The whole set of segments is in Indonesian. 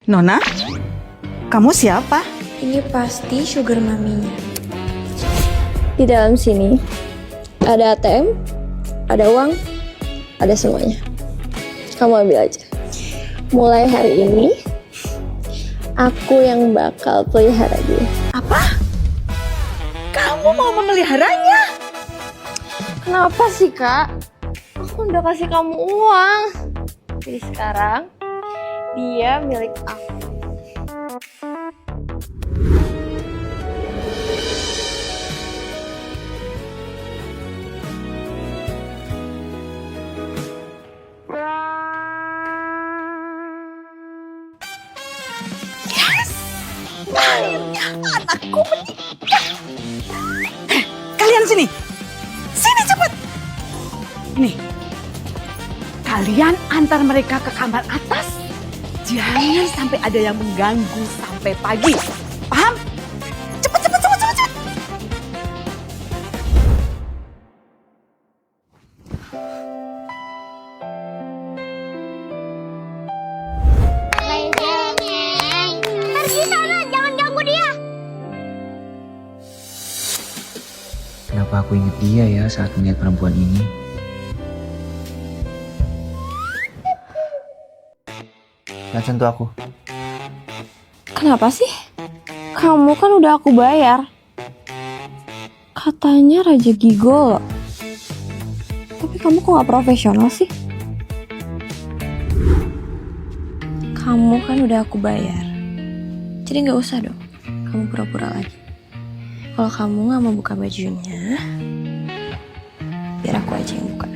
Nona, kamu siapa? Ini pasti sugar maminya. Di dalam sini ada ATM, ada uang, ada semuanya. Kamu ambil aja. Mulai hari ini, aku yang bakal pelihara dia. Apa? Kamu mau memeliharanya? Kenapa sih, Kak? Aku udah kasih kamu uang. Jadi sekarang, dia milik aku. Anakku menikah. Kalian sini. Sini cepat. Nih. Kalian antar mereka ke kamar atas. Jangan sampai ada yang mengganggu sampai pagi. Paham? Cepat. Pergi sana, jangan ganggu dia. Kenapa aku ingat dia ya saat melihat perempuan ini? Jangan sentuh aku. Kenapa sih? Kamu kan udah aku bayar. Katanya Raja Gigolo. Tapi kamu kok gak profesional sih? Kamu kan udah aku bayar. Jadi gak usah dong kamu pura-pura lagi. Kalau kamu gak mau buka bajunya, biar aku aja yang buka.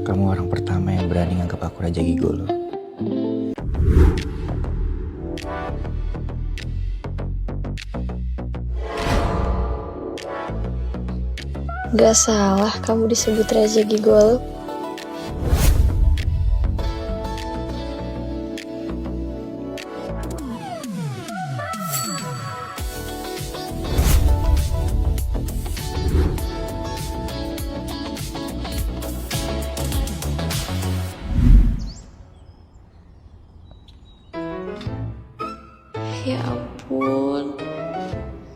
Kamu orang pertama yang berani nganggap aku Raja Gigolo. Gak salah kamu disebut Raja Gigolo. Ya ampun,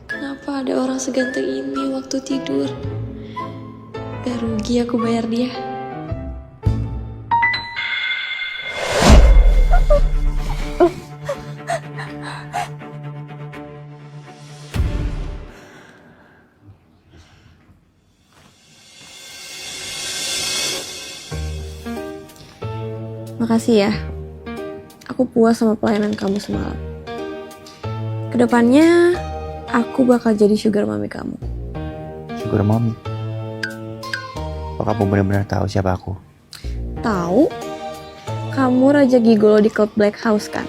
kenapa ada orang seganteng ini waktu tidur? Gak rugi aku bayar dia. Makasih ya, aku puas sama pelayanan kamu semalam. Kedepannya, aku bakal jadi sugar mami kamu. Sugar mommy. Apa kamu benar-benar tahu siapa aku? Tahu? Kamu Raja Gigolo di klub Black House kan?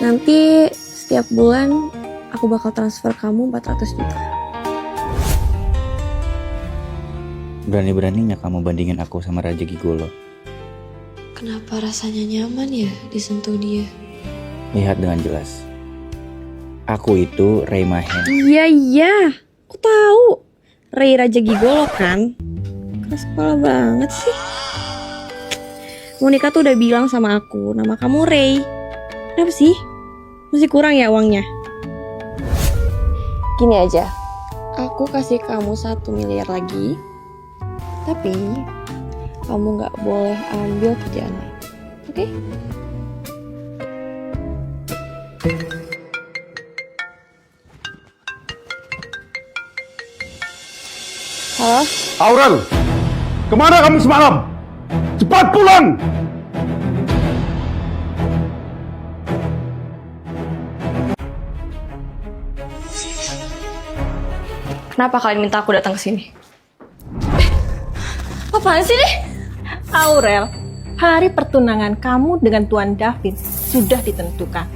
Nanti setiap bulan aku bakal transfer kamu 400 juta. Berani-beraninya kamu bandingin aku sama Raja Gigolo. Kenapa rasanya nyaman ya disentuh dia? Lihat dengan jelas. Aku itu Ray Mahen. Iya, aku tahu. Ray Raja Gigolo kan? Keras kepala banget sih. Monica tuh udah bilang sama aku, nama kamu Ray. Kenapa sih? Masih kurang ya uangnya? Gini aja, aku kasih kamu 1 miliar lagi. Tapi, kamu gak boleh ambil kerjaan lain. Oke? Halo? Aurel, kemana kamu semalam? Cepat pulang! Kenapa kalian minta aku datang ke sini? Apaan sih nih? Aurel, hari pertunangan kamu dengan Tuan David sudah ditentukan.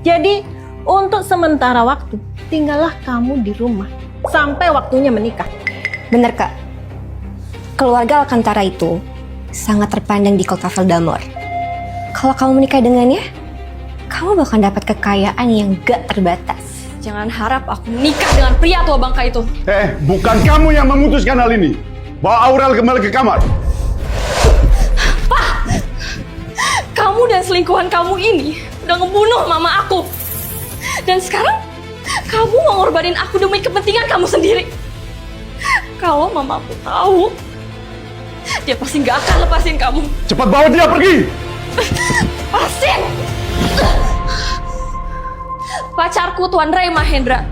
Jadi, untuk sementara waktu, tinggallah kamu di rumah sampai waktunya menikah. Bener, Kak. Keluarga Alcantara itu sangat terpandang di kota Veldamor. Kalau kamu menikah dengannya, kamu bakal dapat kekayaan yang gak terbatas. Jangan harap aku menikah dengan pria tua bangka itu. Bukan kamu yang memutuskan hal ini. Bawa Aurel kembali ke kamar. selingkuhan kamu ini udah ngebunuh mama aku. Dan sekarang kamu mau ngorbanin aku demi kepentingan kamu sendiri. Kalau mama aku tahu, dia pasti nggak akan lepasin kamu. Cepat bawa dia pergi! Lepasin! Pacarku Tuan Ray Mahendra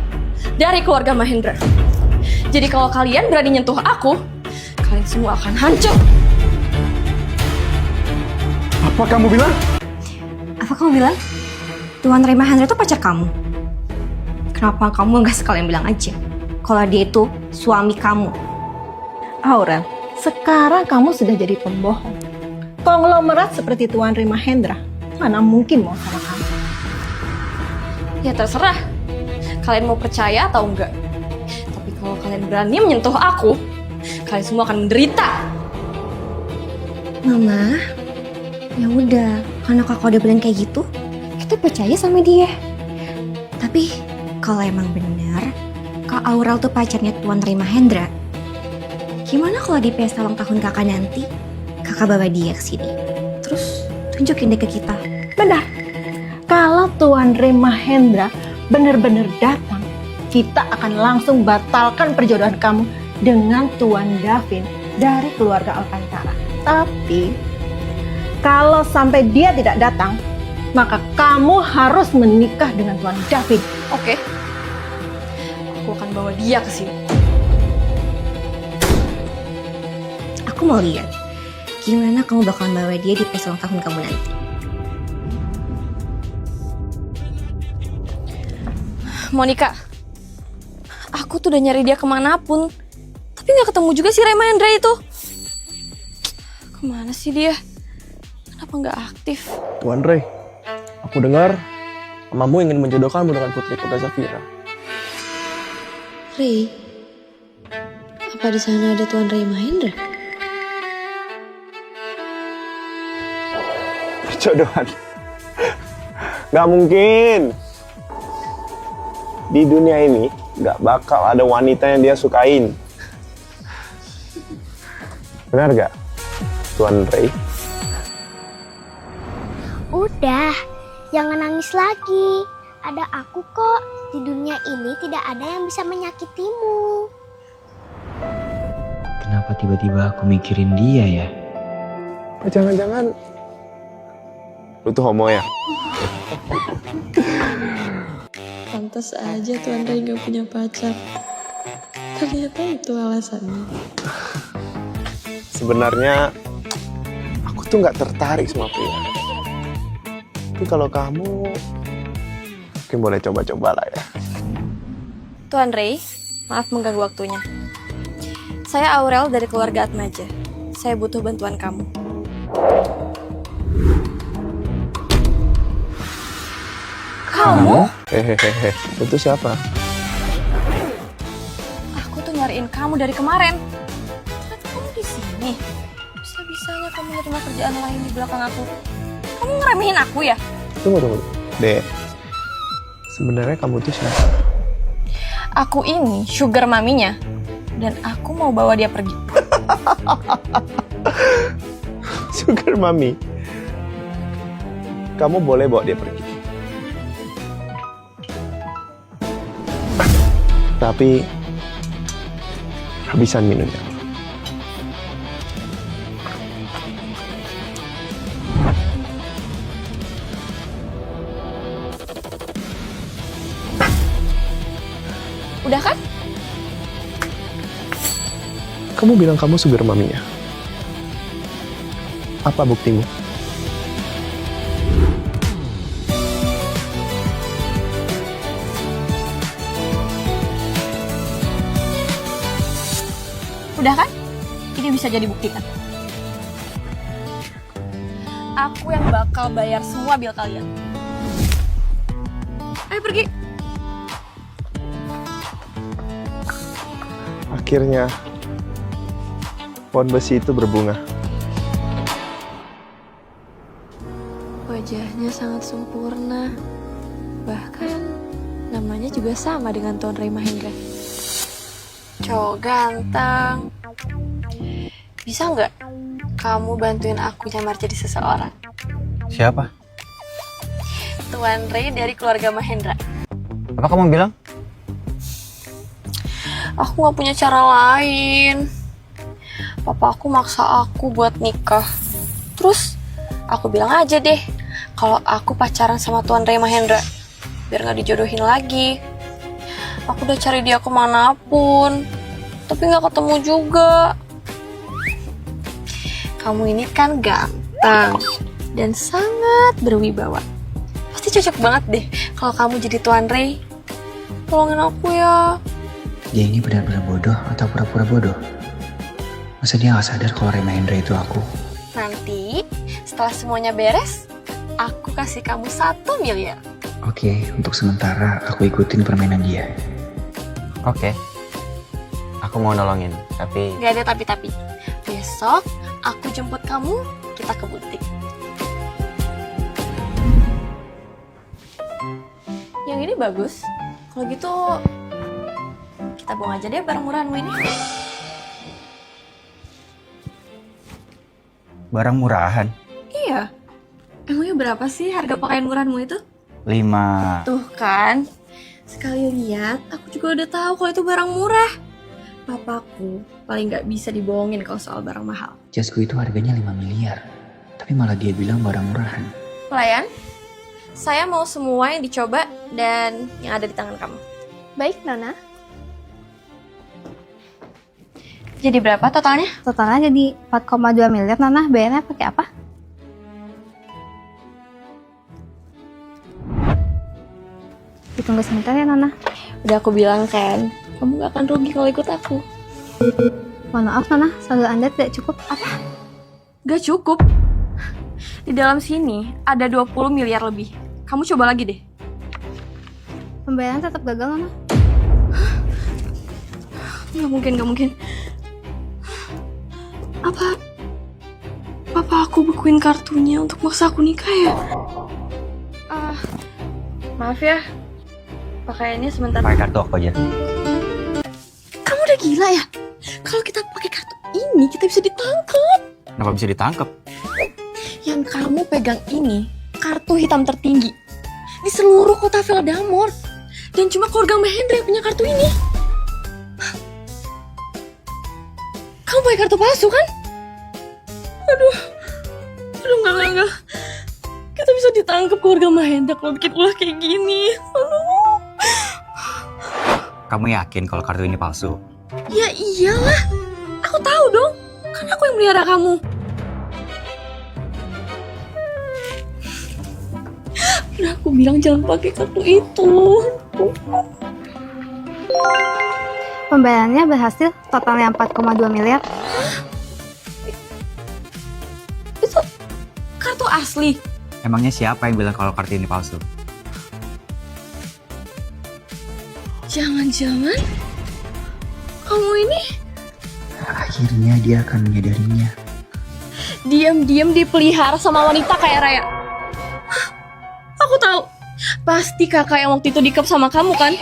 dari keluarga Mahendra. Jadi kalau kalian berani nyentuh aku, kalian semua akan hancur. Apa kamu bilang? Apa kamu bilang? Tuan Ray Mahendra itu pacar kamu? Kenapa kamu nggak sekalian bilang aja kalau dia itu suami kamu? Aurel, sekarang kamu sudah jadi pembohong. Konglomerat seperti Tuan Ray Mahendra, mana mungkin mau sama kamu? Ya terserah, kalian mau percaya atau enggak. Tapi kalau kalian berani menyentuh aku, kalian semua akan menderita. Mama, ya udah, karena kakak udah bilang kayak gitu, kita percaya sama dia. Tapi kalau emang benar Kak Aurel tuh pacarnya Tuan Ray Mahendra, gimana kalau di pesta ulang tahun kakak nanti kakak bawa dia ke sini, terus tunjukin deh ke kita? Benar. Kalau Tuan Ray Mahendra benar-benar datang, kita akan langsung batalkan perjodohan kamu dengan Tuan Davin dari keluarga Alcantara. Tapi kalau sampai dia tidak datang, maka kamu harus menikah dengan Tuan Davin. Oke, aku akan bawa dia ke sini. Aku mau lihat gimana kamu bakalan bawa dia di pesta ulang tahun kamu nanti. Monica, aku tuh udah nyari dia kemanapun, tapi nggak ketemu juga si Ray Mahendra itu. Kemana sih dia? Kenapa nggak aktif? Tuan Ray, aku dengar mamamu ingin menjodohkanmu dengan putri Kota Zafira. Ray, apa di sana ada Tuan Ray Mahendra? Perjodohan? Gak mungkin. Di dunia ini gak bakal ada wanita yang dia sukain. Benar gak, Tuan Ray? Udah, jangan nangis lagi. Ada aku kok. Di dunia ini tidak ada yang bisa menyakitimu. Kenapa tiba-tiba aku mikirin dia ya? Jangan-jangan lu tuh homo ya? Pantas aja Tuan Ray gak punya pacar. Ternyata itu alasannya. Sebenarnya aku tuh gak tertarik sama pria. Tapi kalau kamu mungkin boleh coba-coba lah ya. Tuan Ray, maaf mengganggu waktunya. Saya Aurel dari keluarga Atmaja. Saya butuh bantuan kamu. Kamu? Hehehe, itu siapa? Aku tuh nyariin kamu dari kemarin. Ternyata kamu di sini. Bisa-bisanya kamu nerima kerjaan lain di belakang aku. Kamu ngeremehin aku ya? Tunggu. Dek, sebenarnya kamu tuh siapa? Aku ini sugar maminya. Dan aku mau bawa dia pergi. Sugar mami. Kamu boleh bawa dia pergi. Tapi habisan minumnya. Udah kan? Kamu bilang kamu sugar maminya. Apa buktimu? Udah kan? Ini bisa jadi bukti kan? Aku yang bakal bayar semua bil kalian. Ayo pergi. Akhirnya pohon besi itu berbunga. Wajahnya sangat sempurna. Bahkan namanya juga sama dengan Tuan Ray Mahendra. Cowok ganteng. Bisa nggak kamu bantuin aku nyamar jadi seseorang? Siapa? Tuan Ray dari keluarga Mahendra. Apa kamu bilang? Aku gak punya cara lain. Papa aku maksa aku buat nikah. Terus aku bilang aja deh kalau aku pacaran sama Tuan Ray Mahendra, biar gak dijodohin lagi. Aku udah cari dia kemanapun, tapi gak ketemu juga. Kamu ini kan ganteng dan sangat berwibawa. Pasti cocok banget deh kalau kamu jadi Tuan Ray. Tolongin aku ya. Dia ini benar-benar bodoh atau pura-pura bodoh? Masa dia gak sadar kalau Ray Mahendra itu aku? Nanti setelah semuanya beres, aku kasih kamu 1 miliar. Oke, untuk sementara aku ikutin permainan dia. Oke. Aku mau nolongin, tapi... Gak ada tapi-tapi. Besok aku jemput kamu, kita ke butik. Yang ini bagus. Kalau gitu, kita buang aja deh barang murahanmu ini. Barang murahan? Iya. Emangnya berapa sih harga pakaian murahanmu itu? 5. Tuh kan, sekali lihat aku juga udah tahu kalau itu barang murah. Papaku paling nggak bisa dibohongin kalau soal barang mahal. Jasku itu harganya 5 miliar. Tapi malah dia bilang barang murahan. Pelayan, saya mau semua yang dicoba dan yang ada di tangan kamu. Baik, Nona. Jadi berapa totalnya? Totalnya jadi 4,2 miliar, Nona. Bayarnya pakai apa? Ditunggu sebentar ya, Nona. Udah aku bilang kan, kamu gak akan rugi kalau ikut aku. Mohon maaf, Nona. Saldo Anda tidak cukup. Apa? Gak cukup. Di dalam sini ada 20 miliar lebih. Kamu coba lagi deh. Pembayaran tetap gagal, Nona. Gak mungkin. Apa aku bekuin kartunya untuk maksa aku nikah ya? Maaf ya. Pakaiannya sebentar. Pakai kartu aku aja. Kamu udah gila ya? Kalau kita pakai kartu ini, kita bisa ditangkap. Kenapa bisa ditangkap? Yang kamu pegang ini, kartu hitam tertinggi di seluruh kota Veldamort. Dan cuma keluarga Mahendra yang punya kartu ini. Kamu pakai kartu palsu kan? Aduh, enggak. Kita bisa ditangkap keluarga Mahendra kalau bikin ulah kayak gini. Aduh. Kamu yakin kalau kartu ini palsu? Ya iyalah, aku tahu dong. Kan aku yang melihara kamu. Udah aku bilang jangan pakai kartu itu. Pembayarannya berhasil, totalnya 4,2 miliar. Itu kartu asli. Emangnya siapa yang bilang kalau kartu ini palsu? Jangan-jangan kamu ini Akhirnya dia akan menyadarinya. diam-diam dipelihara sama wanita kayak Raya. Hah, aku tahu. Pasti kakak yang waktu itu dikep sama kamu kan?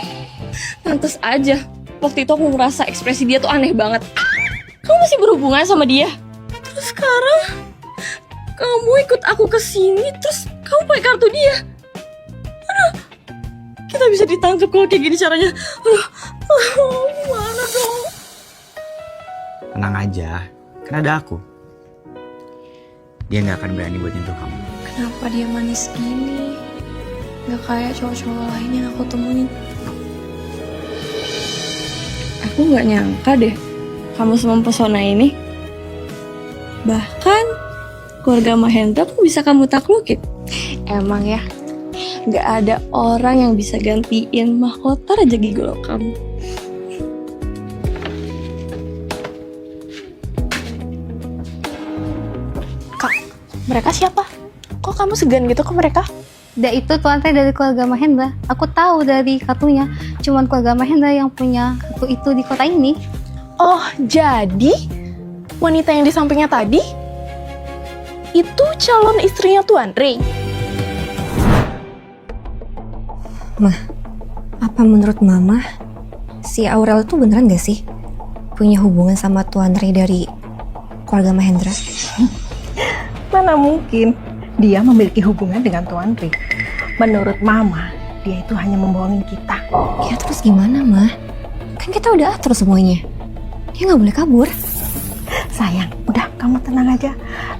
Pantes aja. Waktu itu aku ngerasa ekspresi dia tuh aneh banget. Kamu masih berhubungan sama dia? Terus sekarang kamu ikut aku ke sini, terus kamu pakai kartu dia. Aduh, kita bisa ditangkap kalau kayak gini caranya. Aduh, gimana dong? Tenang aja, kan ada aku. Dia nggak akan berani buat nyentuh kamu. Kenapa dia manis gini? Gak kayak cowok-cowok lain yang aku temuin. Aku gak nyangka deh kamu semempesona ini. Bahkan keluarga Mahendra pun bisa kamu taklukin. Emang ya, gak ada orang yang bisa gantiin mahkota Raja Gigolo kamu. Kak, mereka siapa? Kok kamu segan gitu ke mereka? Dan itu Tuan Ray dari keluarga Mahendra. Aku tahu dari kartunya. Cuman keluarga Mahendra yang punya kartu itu di kota ini. Oh, jadi wanita yang di sampingnya tadi itu calon istrinya Tuan Ray. Mah, apa menurut Mama si Aurel itu beneran gak sih punya hubungan sama Tuan Ray dari keluarga Mahendra? Mana mungkin dia memiliki hubungan dengan Tuan Ray. Menurut Mama, dia itu hanya membohongin kita. Ya terus gimana, Ma? Kan kita udah atur semuanya. Dia nggak boleh kabur. Sayang, udah kamu tenang aja.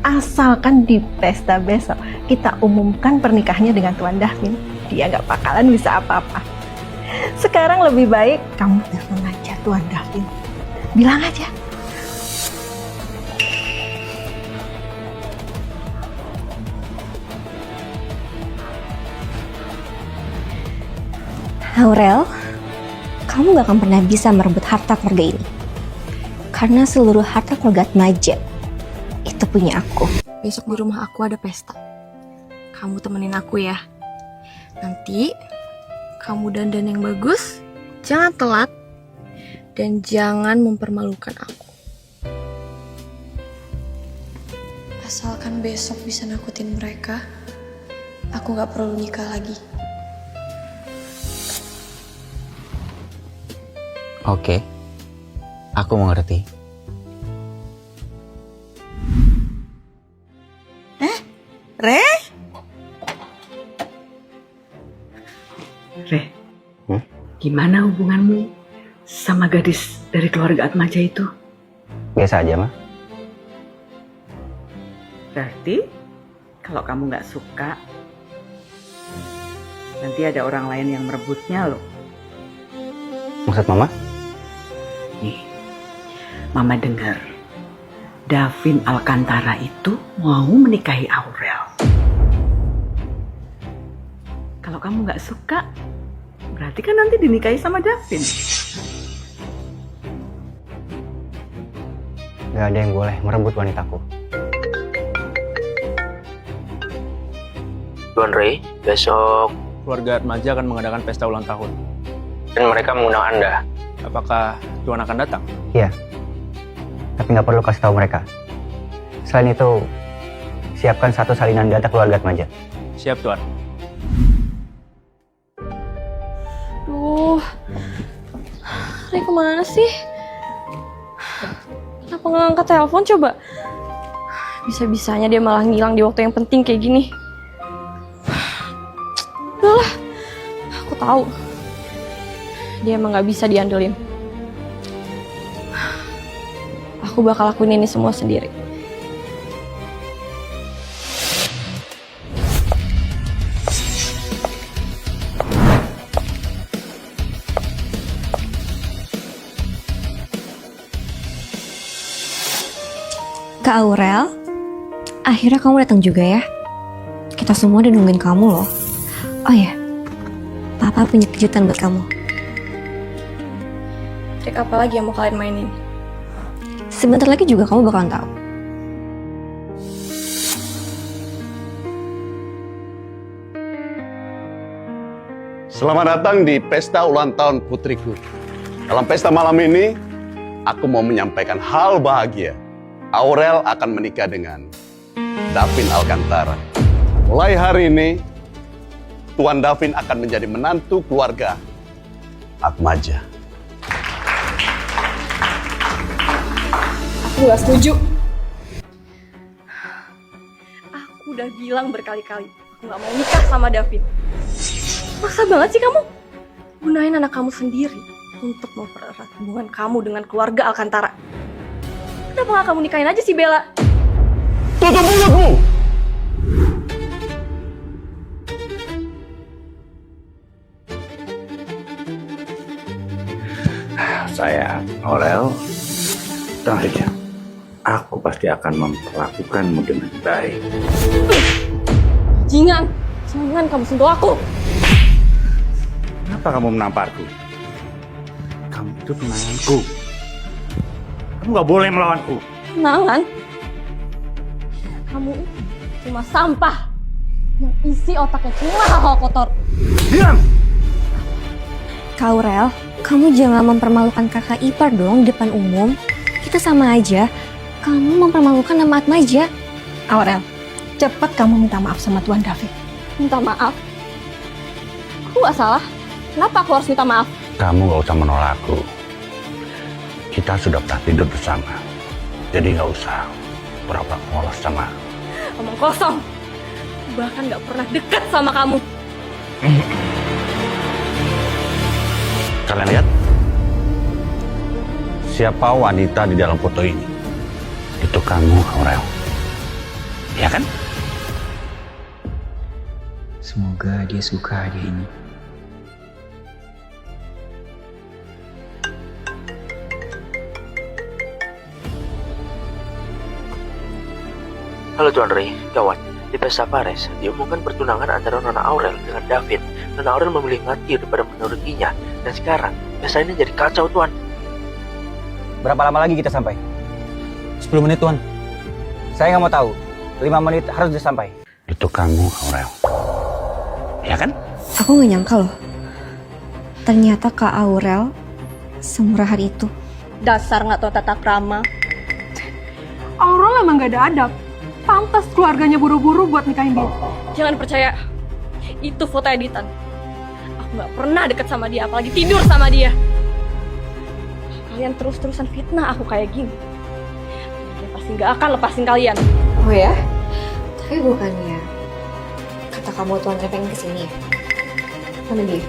Asalkan di pesta besok kita umumkan pernikahannya dengan Tuan Davin, dia nggak bakalan bisa apa-apa. Sekarang lebih baik kamu telepon aja Tuan Davin. Bilang aja. Aurel, kamu gak akan pernah bisa merebut harta keluarga ini. Karena seluruh harta keluarga Atmaja itu punya aku. Besok di rumah aku ada pesta. Kamu temenin aku ya. Nanti kamu dandan yang bagus, jangan telat, dan jangan mempermalukan aku. Asalkan besok bisa nakutin mereka, aku gak perlu nikah lagi. Oke, aku mengerti. Re? Re, gimana hubunganmu sama gadis dari keluarga Atmaja itu? Biasa aja, Ma. Berarti kalau kamu nggak suka, nanti ada orang lain yang merebutnya loh. Maksud Mama? Nih, Mama dengar Davin Alcantara itu mau menikahi Aurel. Kalau kamu nggak suka, berarti kan nanti dinikahi sama Davin. Gak ada yang boleh merebut wanitaku. Tuan Ray, besok Keluarga Atmaja akan mengadakan pesta ulang tahun. dan mereka mengundang Anda. Apakah Tuan akan datang? Iya. Tapi nggak perlu kasih tahu mereka. Selain itu, siapkan satu salinan data keluarga Atmaja. Siap, Tuan. Duh, Ray kemana sih? Kenapa nggak angkat telepon coba? Bisa-bisanya dia malah ngilang di waktu yang penting kayak gini. Udahlah, aku tahu. Dia emang nggak bisa diandelin. Aku bakal lakuin ini semua sendiri. Kak Aurel, akhirnya kamu datang juga ya. Kita semua udah nungguin kamu loh. Oh ya, Papa punya kejutan buat kamu. Trik apa lagi yang mau kalian mainin? Sebentar lagi juga kamu bakalan tahu. Selamat datang di pesta ulang tahun putriku. Dalam pesta malam ini, aku mau menyampaikan hal bahagia. Aurel akan menikah dengan Davin Alcantara. Mulai hari ini, Tuan Davin akan menjadi menantu keluarga Atmaja. Aku gak setuju. Aku udah bilang berkali-kali, aku gak mau nikah sama Davin. Maksa banget sih kamu? Gunain anak kamu sendiri untuk mempererat hubungan kamu dengan keluarga Alcantara. Kenapa gak kamu nikahin aja si Bella? Tutup mulutmu! Sayang, Aurel, tenang saja. Aku pasti akan memperlakukanmu dengan baik. Jangan kamu sentuh aku. Kenapa kamu menamparku? Kamu itu tunanganku. Kamu gak boleh melawanku. Tunangan? Kamu cuma sampah yang isi otaknya cuma hal-hal kotor. Diam! Kak Aurel, kamu jangan mempermalukan kakak ipar dong di depan umum. Kita sama aja. Kamu mempermalukan nama Atmaja. Aurel, cepat kamu minta maaf sama Tuan Davin. Minta maaf? Aku gak salah. Kenapa aku harus minta maaf? Kamu gak usah menolakku. Kita sudah pernah tidur bersama. Jadi gak usah pura-pura polos sama. Omong kosong. Bahkan gak pernah dekat sama kamu. Kalian lihat? Siapa wanita di dalam foto ini? Itu kamu, Aurel. Ya kan? Semoga dia suka hadiah ini. Halo Tuan Ray, kawan. Di pesta Paris, diumumkan pertunangan antara Nona Aurel dengan David. Nona Aurel memilih mati daripada menurutinya. Dan sekarang, pesta ini jadi kacau, Tuan. Berapa lama lagi kita sampai? 10 menit, Tuan. Saya nggak mau tahu. 5 menit harus sudah sampai. Itu kamu, Aurel. Ya kan? Aku nggak nyangka loh. Ternyata Kak Aurel semurahan itu. Dasar nggak tahu tata krama. Aurel emang gak ada adab. Pantas keluarganya buru-buru buat nikahin dia. Jangan percaya. Itu foto editan. Aku nggak pernah deket sama dia, apalagi tidur sama dia. Kalian terus-terusan fitnah aku kayak gini. Dia pasti nggak akan lepasin kalian. Oh ya? Tapi bukannya kata kamu Tuan Ray pengen kesini ya? Mana dia?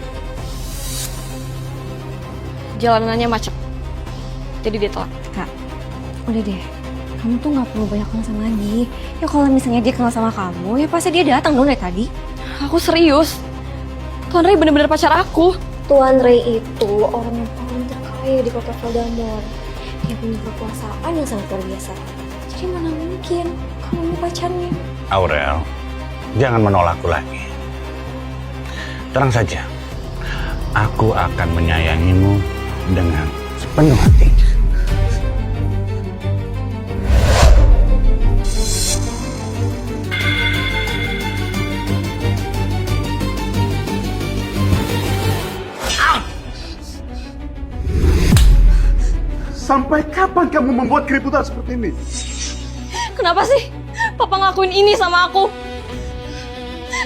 Jalanannya macet. Jadi dia telat. Kak, udah deh. Kamu tuh nggak perlu banyak kenal sama dia. Ya kalau misalnya dia kenal sama kamu, ya pasti dia datang dong dari tadi. Aku serius. Tuan Ray bener-bener pacar aku. Tuan Ray itu orang yang paling terkaya di kota Valdamor. Dia punya kekuasaan yang sangat luar biasa. Jadi mana mungkin kamu mau pacarnya? Aurel, jangan menolakku lagi. Tenang saja. Aku akan menyayangimu dengan sepenuh hati. Sampai kapan kamu membuat keributan seperti ini? Kenapa sih Papa ngelakuin ini sama aku?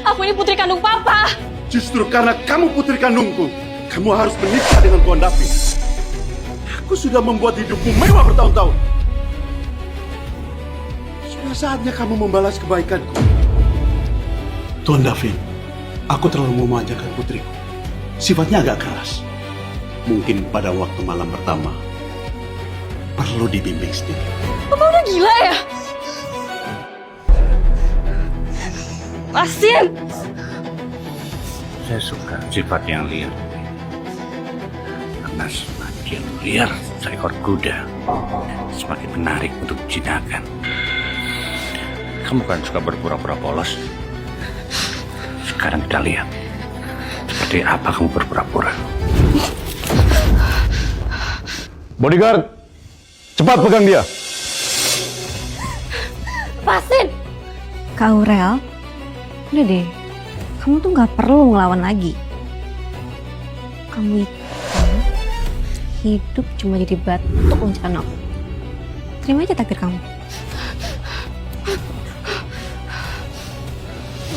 Aku ini putri kandung Papa. Justru karena kamu putri kandungku, kamu harus menikah dengan Tuan David. Aku sudah membuat hidupmu mewah bertahun-tahun. Sudah saatnya kamu membalas kebaikanku. Tuan David, aku terlalu memanjakan putriku. Sifatnya agak keras. Mungkin pada waktu malam pertama, perlu dibimbing sedikit. Papa udah gila ya? Asin! Saya suka sifat yang liar. Karena semakin liar seekor kuda, semakin menarik untuk dijinakan. Kamu kan suka berpura-pura polos. Sekarang kita lihat seperti apa kamu berpura-pura. Bodyguard, cepat pegang dia. Lepasin! Kak Aurel, udah deh. Kamu tuh gak perlu ngelawan lagi. Kamu itu hidup cuma jadi batuk loncatan aku. Terima aja takdir kamu.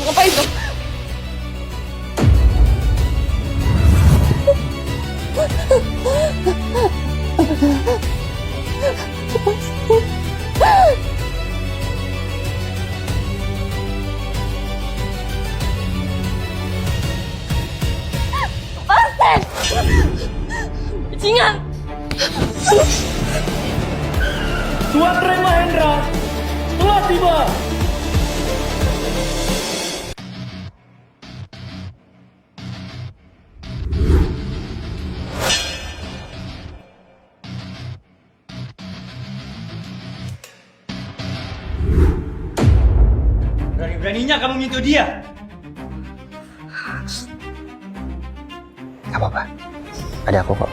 Apa itu? Bajingan! Tuan Ray Mahendra telah tiba. Berani-beraninya kamu menyentuh dia. Gak apa-apa. Ada aku kok.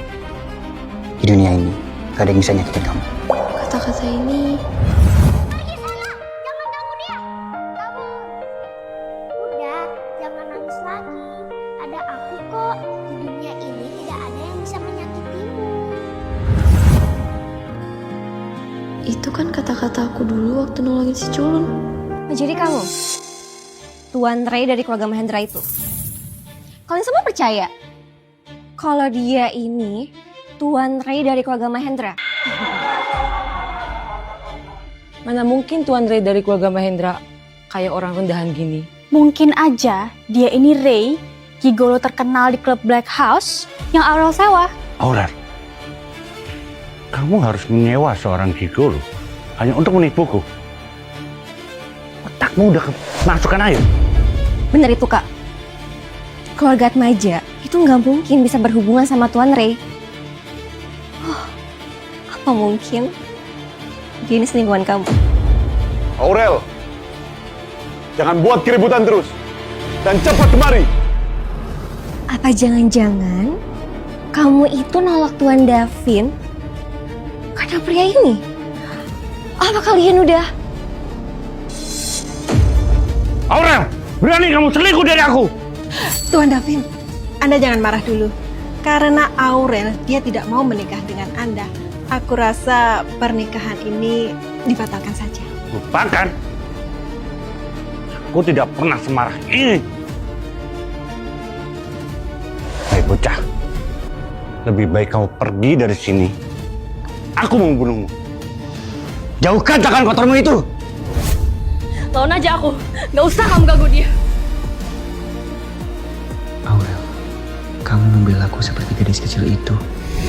Di dunia ini, gak ada yang bisa nyakitin kamu. Kata-kata ini... Pergi sana, jangan ganggu dia. Kamu. Udah, jangan nangis lagi. Ada aku kok. Di dunia ini tidak ada yang bisa menyakitimu. Itu kan kata-kata aku dulu waktu nolongin si Culun. Oh, jadi kamu, Tuan Ray dari keluarga Mahendra itu. Kalian semua percaya kalau dia ini Tuan Ray dari keluarga Mahendra? Mana mungkin Tuan Ray dari keluarga Mahendra kayak orang rendahan gini. Mungkin aja dia ini Ray gigolo terkenal di klub Black House yang Aurel sewa. Aurel, kamu harus menyewa seorang gigolo hanya untuk menipuku. Otakmu udah kemasukan air. Bener itu, Kak. Keluarga Atmaja itu nggak mungkin bisa berhubungan sama Tuan Ray. Apa mungkin dia ini selingkuhan kamu? Aurel, jangan buat keributan terus. Dan cepat kemari. Apa jangan-jangan kamu itu nolak Tuan Davin karena pria ini? Apa kalian udah... Aurel, berani kamu selingkuh dari aku? Tuan Davin, Anda jangan marah dulu. Karena Aurel, dia tidak mau menikah dengan Anda. Aku rasa pernikahan ini dibatalkan saja. Lupakan. Aku tidak pernah semarah ini. Hai bocah, lebih baik kamu pergi dari sini. Aku mau membunuhmu. Jauhkan tangan kotormu itu. Lawan aja aku. Gak usah kamu ganggu dia. Aurel, kamu membela aku seperti gadis kecil itu.